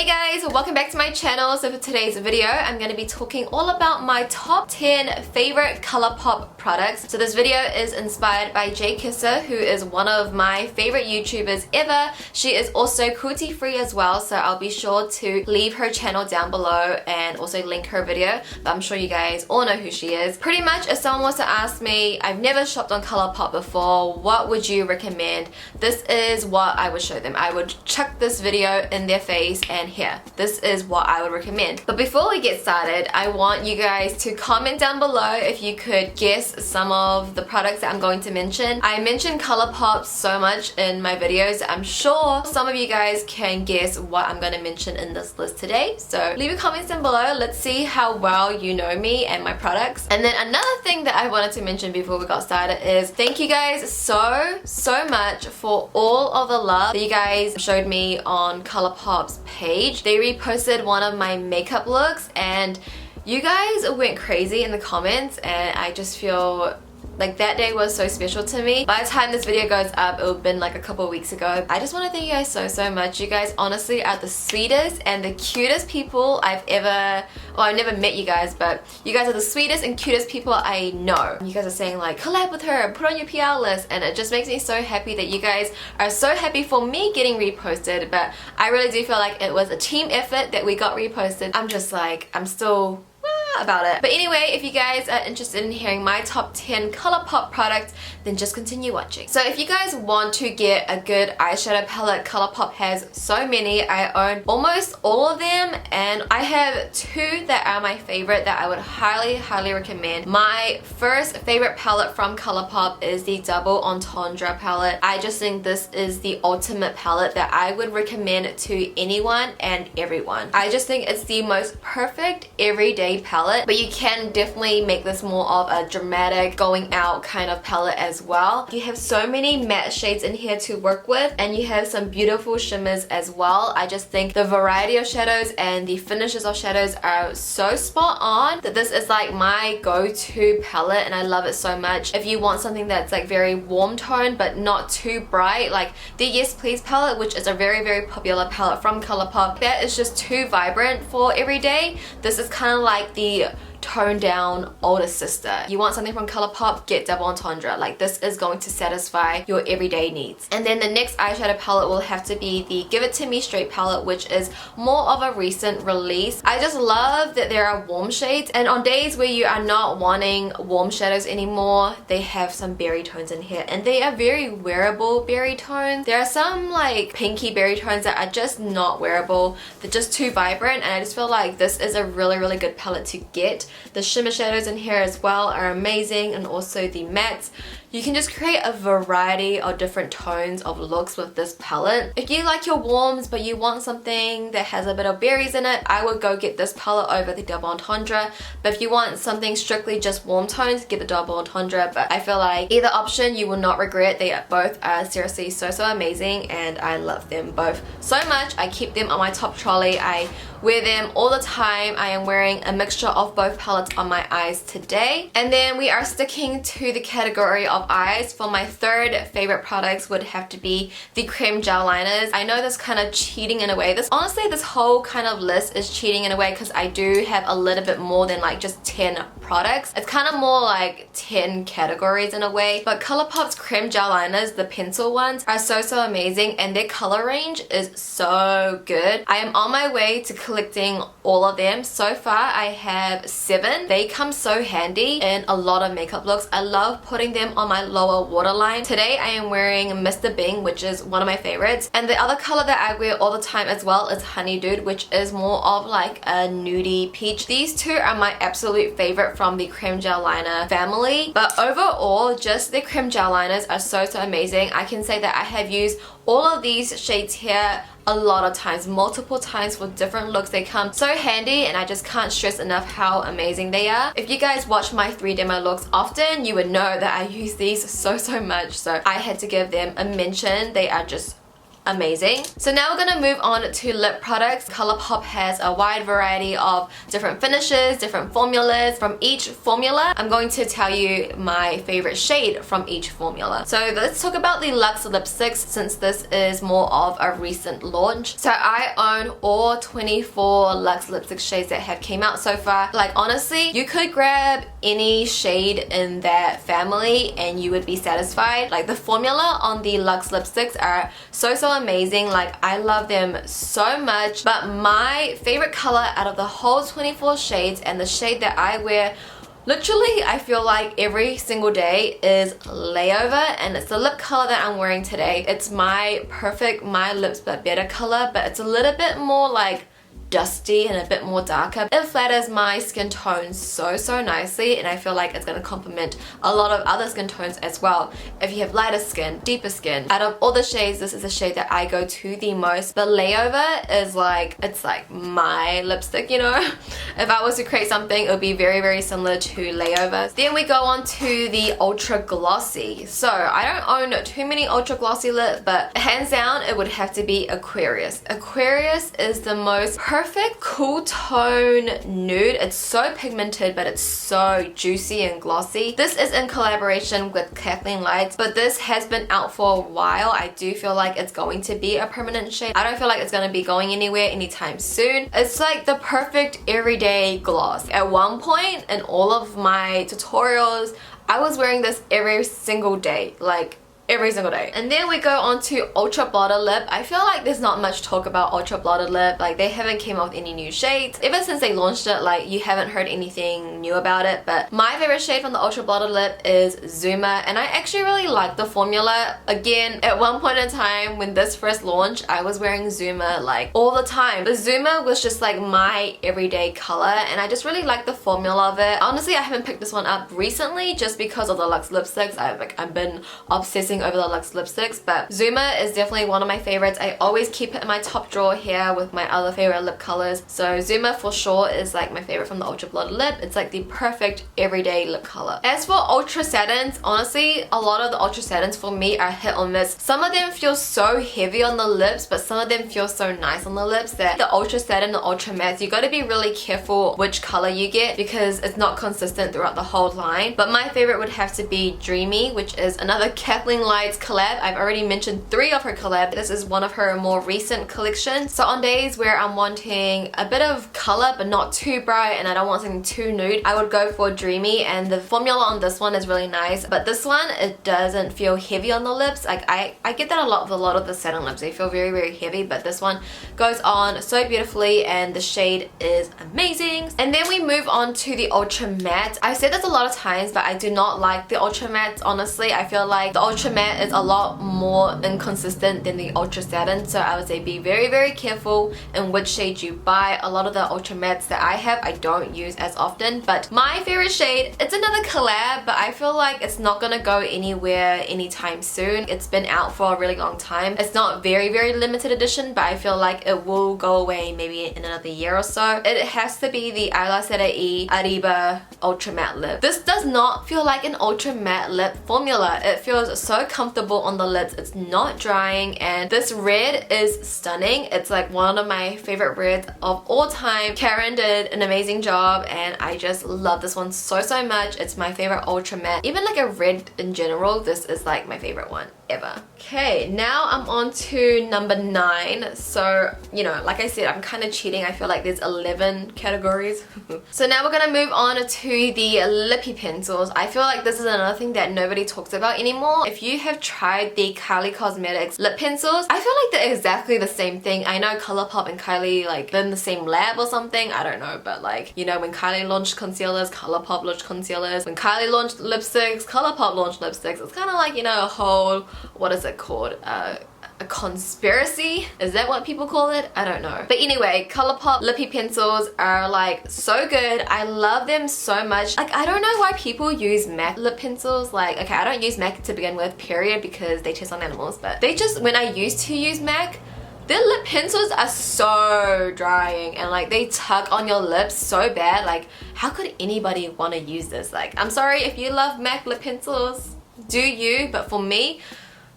guys, welcome back to my channel. So for today's video, I'm going to be talking all about my top 10 favorite ColourPop products. So this video is inspired by Jay Kisser, who is one of my favorite YouTubers ever. She is also cruelty free as well, so I'll be sure to leave her channel down below and also link her video, but I'm sure you guys all know who she is. Pretty much if someone was to ask me, I've never shopped on ColourPop before, what would you recommend? This is what I would show them. I would chuck this video in their face and here, this is what I would recommend. But before we get started, I want you guys to comment down below if you could guess some of the products that I'm going to mention. I mention ColourPop so much in my videos. I'm sure some of you guys can guess what I'm going to mention in this list today. So leave your comments down below. Let's see how well you know me and my products. And then another thing that I wanted to mention before we got started is thank you guys so much for all of the love that you guys showed me on ColourPop's page. They reposted one of my makeup looks and you guys went crazy in the comments, and I just feel like that day was so special to me. By the time this video goes up, it would have been like a couple of weeks ago. I just want to thank you guys so much. You guys honestly are the sweetest and the cutest people I've ever, well, I've never met you guys, but you guys are the sweetest and cutest people I know. You guys are saying like, collab with her, put on your PR list, and it just makes me so happy that you guys are so happy for me getting reposted. But I really do feel like it was a team effort that we got reposted. I'm just like, I'm still about it. But anyway, if you guys are interested in hearing my top 10 ColourPop products, then just continue watching. So if you guys want to get a good eyeshadow palette, ColourPop has so many. I own almost all of them, and I have two that are my favorite that I would highly recommend. My first favorite palette from ColourPop is the Double Entendre palette. I just think this is the ultimate palette that I would recommend to anyone and everyone. I just think it's the most perfect everyday palette, but you can definitely make this more of a dramatic going out kind of palette as well. You have so many matte shades in here to work with, and you have some beautiful shimmers as well. I just think the variety of shadows and the finishes of shadows are so spot on that this is like my go-to palette, and I love it so much. If you want something that's like very warm tone but not too bright, like the Yes Please palette, which is a very popular palette from ColourPop, that is just too vibrant for everyday. This is kind of like the toned down older sister. You want something from ColourPop, get Double Entendre. Like this is going to satisfy your everyday needs. And then the next eyeshadow palette will have to be the Give It To Me Straight palette, which is more of a recent release. I just love that there are warm shades, and on days where you are not wanting warm shadows anymore, they have some berry tones in here, and they are very wearable berry tones. There are some like pinky berry tones that are just not wearable. They're just too vibrant, and I just feel like this is a really good palette to get. The shimmer shadows in here as well are amazing, and also the mattes. You can just create a variety of different tones of looks with this palette. If you like your warms but you want something that has a bit of berries in it, I would go get this palette over the Double Entendre. But if you want something strictly just warm tones, get the Double Entendre. But I feel like either option you will not regret. They both are seriously so amazing, and I love them both so much. I keep them on my top trolley. I wear them all the time. I am wearing a mixture of both palettes on my eyes today. And then we are sticking to the category of eyes. For my third favorite products would have to be the Creme Gel Liners. I know this kind of cheating in a way. Honestly, this whole kind of list is cheating in a way because I do have a little bit more than like just 10 products. It's kind of more like 10 categories in a way. But ColourPop's Creme Gel Liners, the pencil ones, are so amazing, and their color range is so good. I am on my way to collecting all of them. So far I have 7. They come so handy in a lot of makeup looks. I love putting them on my lower waterline. Today I am wearing Mr. Bing, which is one of my favorites, and the other color that I wear all the time as well is Honey Dude, which is more of like a nudie peach. These two are my absolute favorite from the Creme Gel Liner family, but overall just the Creme Gel Liners are so amazing. I can say that I have used all of these shades here a lot of times, multiple times for different looks. They come so handy, and I just can't stress enough how amazing they are. If you guys watch my 3 demo looks often, you would know that I use these so much, so I had to give them a mention. They are just amazing. So now we're gonna move on to lip products. ColourPop has a wide variety of different finishes, different formulas. From each formula, I'm going to tell you my favorite shade from each formula. So let's talk about the Lux Lipsticks, since this is more of a recent launch. So I own all 24 Lux Lipstick shades that have came out so far. Like honestly, you could grab any shade in that family and you would be satisfied. Like the formula on the Lux lipsticks are so amazing. Like I love them so much, but my favorite color out of the whole 24 shades, and the shade that I wear literally I feel like every single day, is Layover, and it's the lip color that I'm wearing today. It's my perfect My Lips But Better color, but it's a little bit more like dusty and a bit more darker. It flatters my skin tone so nicely, and I feel like it's going to complement a lot of other skin tones as well. If you have lighter skin, deeper skin, out of all the shades, this is the shade that I go to the most. But Layover is like, it's like my lipstick, you know. If I was to create something, it would be very similar to Layover. Then we go on to the Ultra Glossy. So I don't own too many Ultra Glossy lip, but hands down it would have to be Aquarius. Aquarius is the most perfect cool tone nude. It's so pigmented, but it's so juicy and glossy. This is in collaboration with kathleenlights, but this has been out for a while. I do feel like it's going to be a permanent shade. I don't feel like it's going to be going anywhere anytime soon. It's like the perfect everyday gloss. At one point in all of my tutorials, I was wearing this every single day, like every single day. And then we go on to Ultra Blotted Lip. I feel like there's not much talk about Ultra Blotted Lip. Like they haven't came out with any new shades. Ever since they launched it, like you haven't heard anything new about it. But my favorite shade from the Ultra Blotted Lip is Zuma, and I actually really like the formula. Again, at one point in time when this first launched, I was wearing Zuma like all the time. The Zuma was just like my everyday color, and I just really like the formula of it. Honestly, I haven't picked this one up recently just because of the Lux lipsticks. I've been obsessing over the Lux lipsticks, but Zuma is definitely one of my favorites. I always keep it in my top drawer here with my other favorite lip colors. So Zuma for sure is like my favorite from the Ultra Blotted Lip. It's like the perfect everyday lip color. As for Ultra Satins, honestly, a lot of the Ultra Satins for me are hit or miss. Some of them feel so heavy on the lips, but some of them feel so nice on the lips that the Ultra Satin, the Ultra Matte, you got to be really careful which color you get because it's not consistent throughout the whole line. But my favorite would have to be Dreamy, which is another Kathleen Lights collab. I've already mentioned 3 of her collabs. This is one of her more recent collections. So on days where I'm wanting a bit of color but not too bright and I don't want something too nude, I would go for Dreamy, and the formula on this one is really nice. But this one, it doesn't feel heavy on the lips. Like I get that a lot with a lot of the satin lips. They feel very heavy, but this one goes on so beautifully and the shade is amazing. And then we move on to the Ultra Matte. I've said this a lot of times, but I do not like the Ultra Matte. Honestly, I feel like the Ultra Matte is a lot more inconsistent than the Ultra Satin, so I would say be very careful in which shade you buy. A lot of the Ultra Mattes that I have, I don't use as often, but my favorite shade, it's another collab, but I feel like it's not gonna go anywhere anytime soon. It's been out for a really long time. It's not very limited edition, but I feel like it will go away maybe in another year or so. It has to be the iluvsarahii Arriba Ultra Matte Lip. This does not feel like an Ultra Matte lip formula. It feels so comfortable on the lids. It's not drying, and this red is stunning. It's like one of my favorite reds of all time. Karen did an amazing job, and I just love this one so much. It's my favorite Ultra Matte. Even like a red in general, this is like my favorite one ever. Okay, now I'm on to number 9. So, you know, like I said, I'm kind of cheating. I feel like there's 11 categories. So now we're gonna move on to the Lippie Pencils. I feel like this is another thing that nobody talks about anymore. If you have tried the Kylie Cosmetics lip pencils, I feel like they're exactly the same thing. I know ColourPop and Kylie, like, they're in the same lab or something. I don't know, but like, you know, when Kylie launched concealers, ColourPop launched concealers. When Kylie launched lipsticks, ColourPop launched lipsticks. It's kind of like, you know, a whole, what is it called? A conspiracy? Is that what people call it? I don't know. But anyway, ColourPop Lippie Pencils are like so good. I love them so much. Like, I don't know why people use MAC lip pencils. Like, okay, I don't use MAC to begin with, period, because they test on animals, but they just, when I used to use MAC, their lip pencils are so drying and like they tug on your lips so bad. Like, how could anybody want to use this? Like, I'm sorry if you love MAC lip pencils, do you? But for me,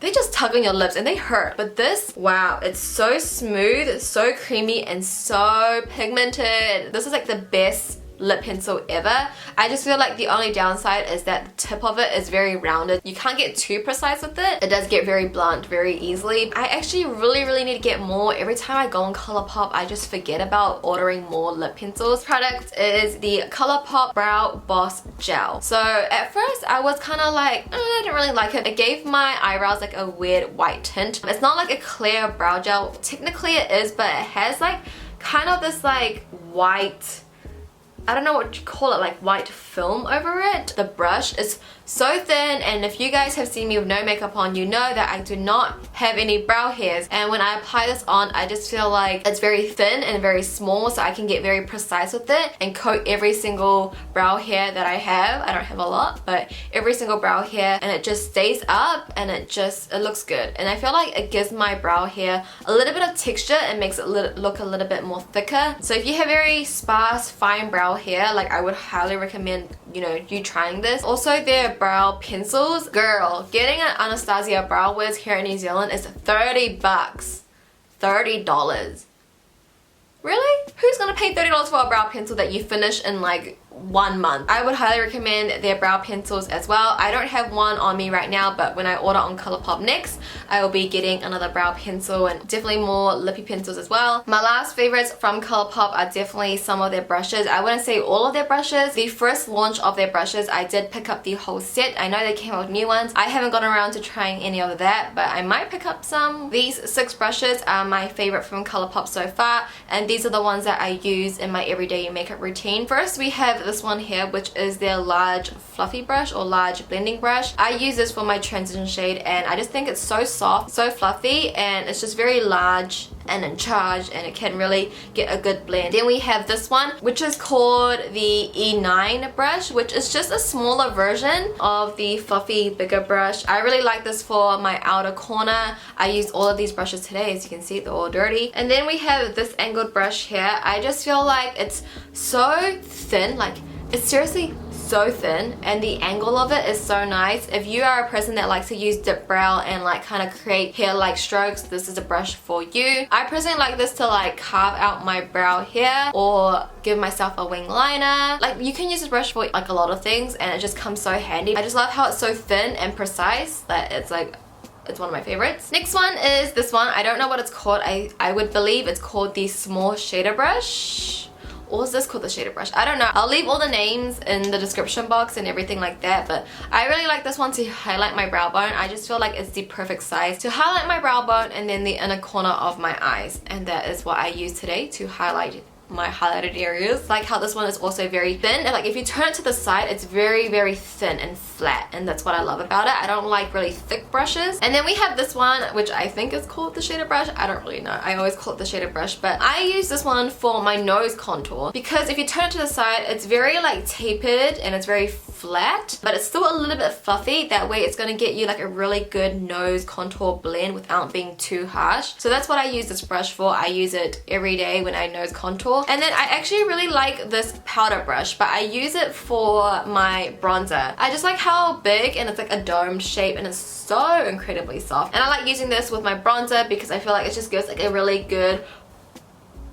they just tug on your lips and they hurt. But this, wow, it's so smooth, so creamy, and so pigmented. This is like the best lip pencil ever. I just feel like the only downside is that the tip of it is very rounded. You can't get too precise with it. It does get very blunt very easily. I actually really need to get more. Every time I go on ColourPop, I just forget about ordering more lip pencils. Product is the ColourPop Brow Boss Gel. So at first I was kind of like, I didn't really like it. It gave my eyebrows like a weird white tint. It's not like a clear brow gel. Technically it is, but it has like kind of this like white, I don't know what you call it, like white film over it. The brush is so thin, and if you guys have seen me with no makeup on, you know that I do not have any brow hairs, and when I apply this on, I just feel like it's very thin and very small, so I can get very precise with it and coat every single brow hair that I have. I don't have a lot, but every single brow hair, and it just stays up, and it looks good. And I feel like it gives my brow hair a little bit of texture and makes it look a little bit more thicker. So if you have very sparse, fine brow hair, like I would highly recommend, you know, you trying this. Also, their brow pencils, girl, getting an Anastasia Brow Wiz here in New Zealand is 30 bucks. $30. Really? Who's gonna pay $30 for a brow pencil that you finish in like 1 month? I would highly recommend their brow pencils as well. I don't have one on me right now, but when I order on ColourPop next, I will be getting another brow pencil and definitely more Lippie pencils as well. My last favorites from ColourPop are definitely some of their brushes. I wouldn't say all of their brushes. The first launch of their brushes, I did pick up the whole set. I know they came out with new ones. I haven't gotten around to trying any of that, but I might pick up some. These 6 brushes are my favorite from ColourPop so far, and these are the ones that I use in my everyday makeup routine. First, we have this one here, which is their large fluffy brush or large blending brush. I use this for my transition shade, and I just think it's so soft, so fluffy, and it's just very large and in charge, and it can really get a good blend. Then we have this one, which is called the E9 brush, which is just a smaller version of the fluffy bigger brush. I really like this for my outer corner. I used all of these brushes today. As you can see, they're all dirty. And then we have this angled brush here. I just feel like it's so thin, like it's seriously so thin, and the angle of it is so nice. If you are a person that likes to use dip brow and like kind of create hair like strokes, this is a brush for you. I personally like this to like carve out my brow hair or give myself a wing liner. Like you can use this brush for like a lot of things, and it just comes so handy. I just love how it's so thin and precise that it's like, it's one of my favorites. Next one is this one. I don't know what it's called. I would believe it's called the small shader brush. Or is this called the shader brush? I don't know. I'll leave all the names in the description box and everything like that, but I really like this one to highlight my brow bone. I just feel like it's the perfect size to highlight my brow bone and then the inner corner of my eyes, and that is what I use today to highlight my highlighted areas. Like how this one is also very thin, and like if you turn it to the side, it's very thin and flat, and that's what I love about it. I don't like really thick brushes. And then we have this one, which I think is called the shader brush. I don't really know. I always call it the shader brush, but I use this one for my nose contour, because if you turn it to the side, it's very like tapered and it's very flat, but it's still a little bit fluffy. That way it's going to get you like a really good nose contour blend without being too harsh. So that's what I use this brush for. I use it every day when I nose contour. And then I actually really like this powder brush, but I use it for my bronzer. I just like how big, and it's like a domed shape, and it's so incredibly soft. And I like using this with my bronzer because I feel like it just gives like a really good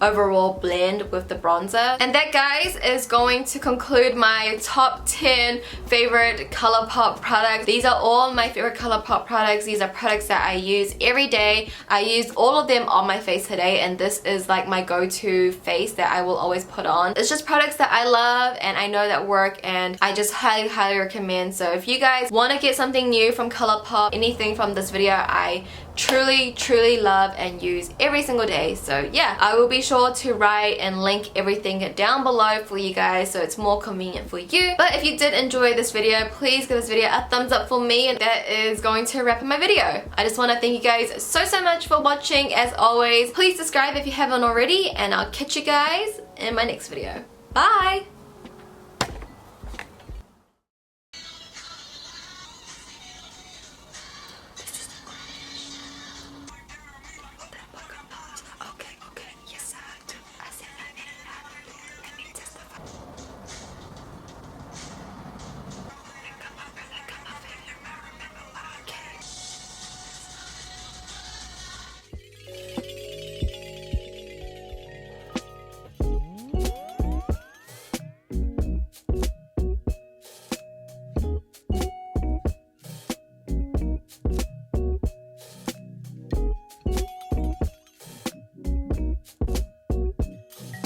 overall blend with the bronzer. And that, guys, is going to conclude my top 10 favorite ColourPop products. These are all my favorite ColourPop products. These are products that I use every day. I used all of them on my face today, and this is like my go-to face that I will always put on. It's just products that I love and I know that work, and I just highly recommend. So if you guys want to get something new from ColourPop, anything from this video, I truly love and use every single day. So yeah, I will be sure to write and link everything down below for you guys so it's more convenient for you. But if you did enjoy this video, please give this video a thumbs up for me, and that is going to wrap up my video. I just want to thank you guys so much for watching. As always, please subscribe if you haven't already, and I'll catch you guys in my next video. Bye!